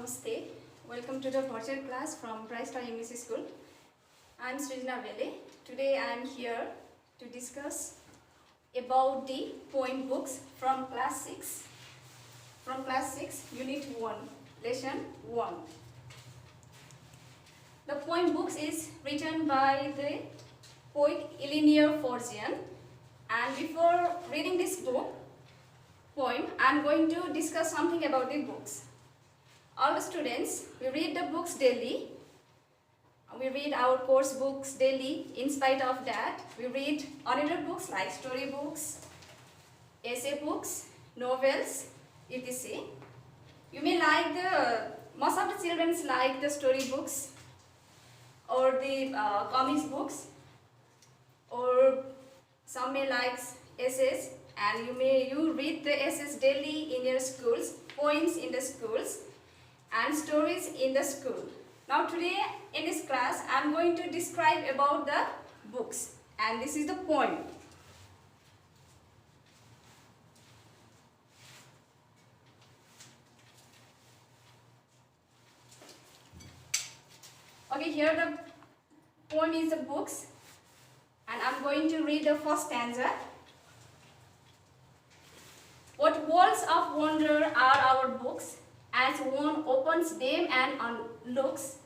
Namaste. Welcome to the virtual class from Bright Star English School. I am Srijna Vele. Today I am here to discuss about the poem books from class 6. From class 6, unit 1, lesson 1. The poem books is written by the poet Elinor Forgian. And before reading this poem, I am going to discuss something about the books. All the students, we read the books daily. We read our course books daily. In spite of that, we read another books like story books, essay books, novels, etc. You may like most of the children like the story books or the comics books, or some may like essays, and you read the essays daily in your schools, poems in the schools, and stories in the school. Now today in this class I am going to describe about the books, and this is the poem. Okay, here the poem is the books, and I am going to read the first stanza. What worlds of wonder are our books, as one opens them and looks,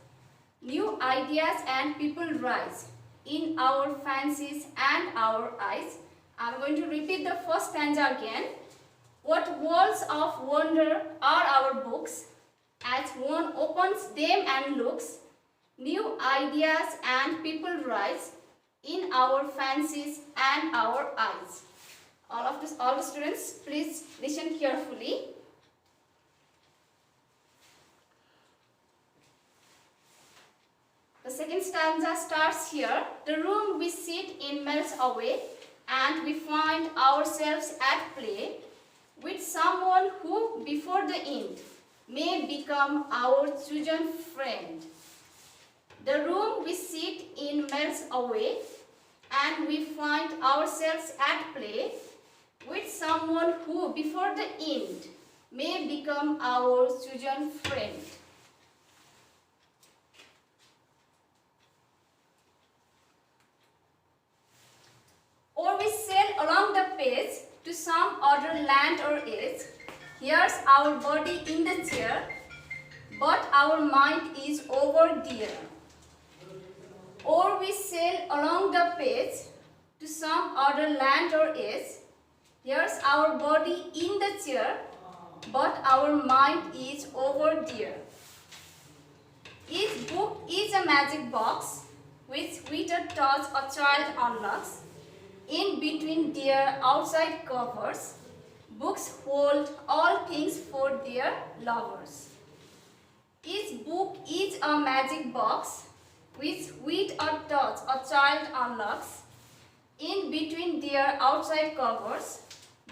new ideas and people rise in our fancies and our eyes. I am going to repeat the first stanza again. What worlds of wonder are our books, as one opens them and looks, new ideas and people rise in our fancies and our eyes. All the students, please listen carefully. The second stanza starts here. The room we sit in melts away, and we find ourselves at play with someone who before the end may become our chosen friend. The room we sit in melts away, and we find ourselves at play with someone who before the end may become our chosen friend. Or we sail along the page to some other land or age. Here's our body in the chair, but our mind is over there. Or we sail along the page to some other land or age. Here's our body in the chair, but our mind is over there. Each book is a magic box which with a touch a child unlocks. In between their outside covers, books hold all things for their lovers. Each book is a magic box which with a touch a child unlocks. In between their outside covers,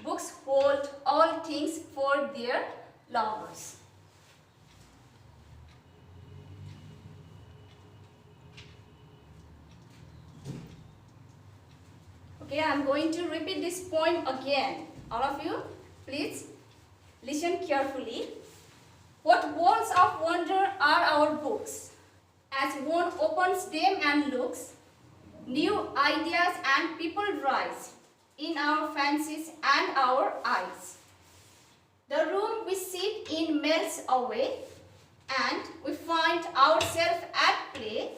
books hold all things for their lovers. Okay, I am going to repeat this poem again. All of you, please listen carefully. What worlds of wonder are our books, as one opens them and looks, new ideas and people rise in our fancies and our eyes. The room we sit in melts away, and we find ourselves at play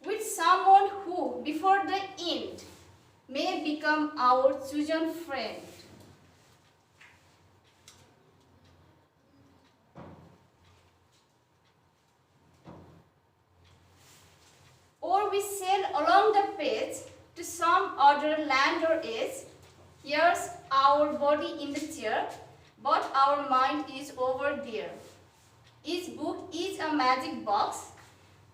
with someone who before the end may become our chosen friend. Or we sail along the page to some other land or age. Here's our body in the chair, but our mind is over there. Each book is a magic box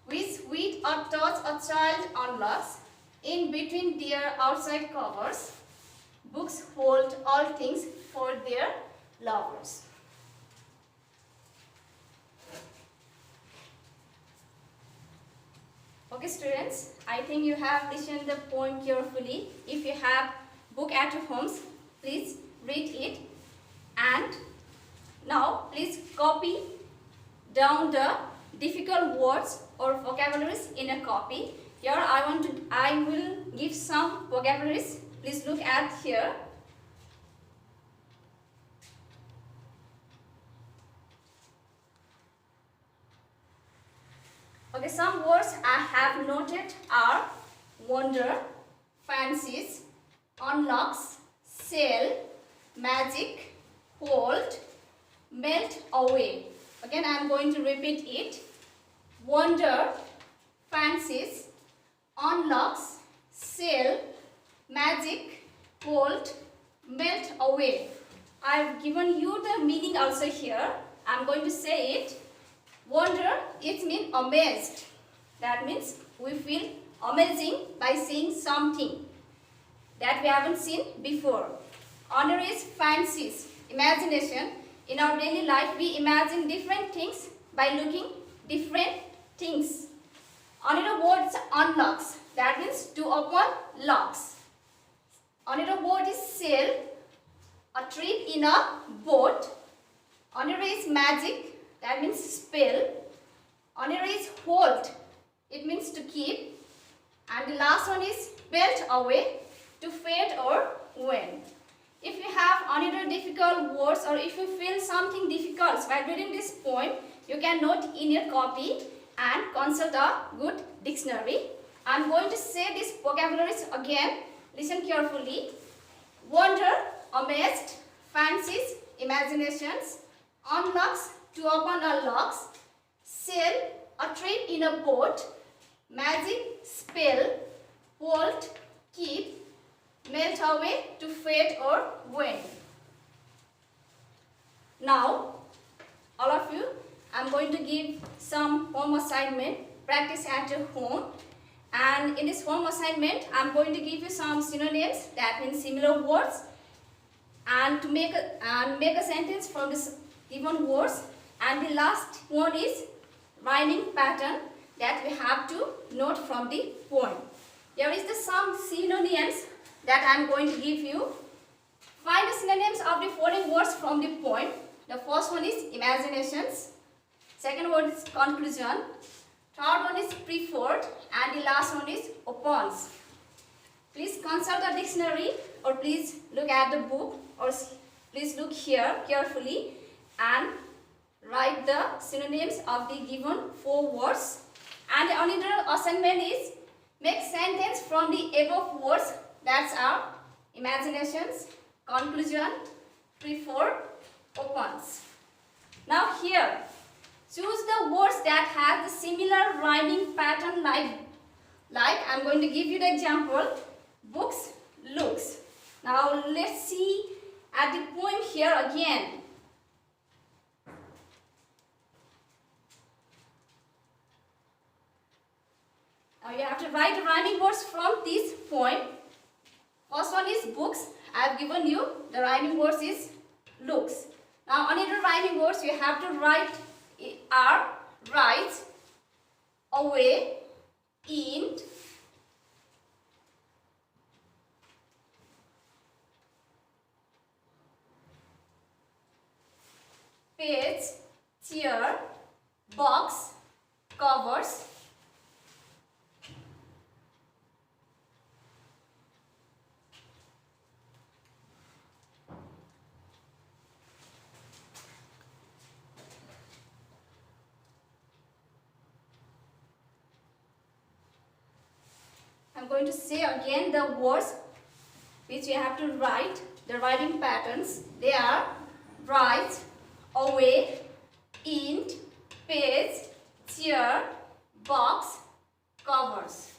which with a touch a child unlocks. In between their outside covers, books hold all things for their lovers. Okay students, I think you have listened the poem carefully. If you have book at your homes, please read it. And now please copy down the difficult words or vocabularies in a copy. Here I will give some vocabularies. Please look at here. Okay, some words I have noted are wonder, fancies, unlocks, sail, magic, hold, melt away. Again, I am going to repeat it. Wonder, fancies, unlocks, sail, magic, hold, melt away. I have given you the meaning also here. I am going to say it. Wonder, it means amazed. That means we feel amazing by seeing something that we haven't seen before. Honor is fancies, imagination. In our daily life, we imagine different things by looking different things. Another word is unlocks. That means to open locks. Another word is sail, a trip in a boat. Another is magic. That means spell. Another is hold. It means to keep. And the last one is melt away, to fade or wane. If you have another difficult words or if you feel something difficult while reading this poem, you can note in your copy and consult a good dictionary. I am going to say these vocabularies again. Listen carefully. Wonder, amazed, fancies, imaginations, unlocks, to open or locks, sail, a trip in a boat, magic, spell, hold, keep, melt away, to fade or wane. Now, all of you, I am going to give some home assignment, practice at your home. And in this home assignment, I am going to give you some synonyms, that means similar words, and to make a sentence from this given words. And the last one is rhyming pattern that we have to note from the poem. Here is the some synonyms that I am going to give you. Find the synonyms of the following words from the poem. The first one is imaginations. Second word is conclusion. Third one is preferred. And the last one is opens. Please consult the dictionary or please look at the book or please look here carefully and write the synonyms of the given 4 words. And another assignment is make sentence from the above words. That's our imaginations, conclusion, preferred, opens. Now here, choose the words that have the similar rhyming pattern like I'm going to give you the example. Books, looks. Now let's see at the poem here again. Now you have to write the rhyming words from this poem. First one is books. I have given you the rhyming words is looks. Now another rhyming words you have to write are right, away, in, page, chair, box, covers, I'm going to say again the words which you have to write, the writing patterns. They are right, away, in, page, chair, box, covers.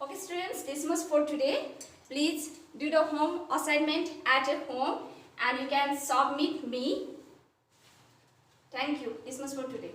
Okay students, this much for today. Please do the home assignment at your home and you can submit me. Thank you. This much for today.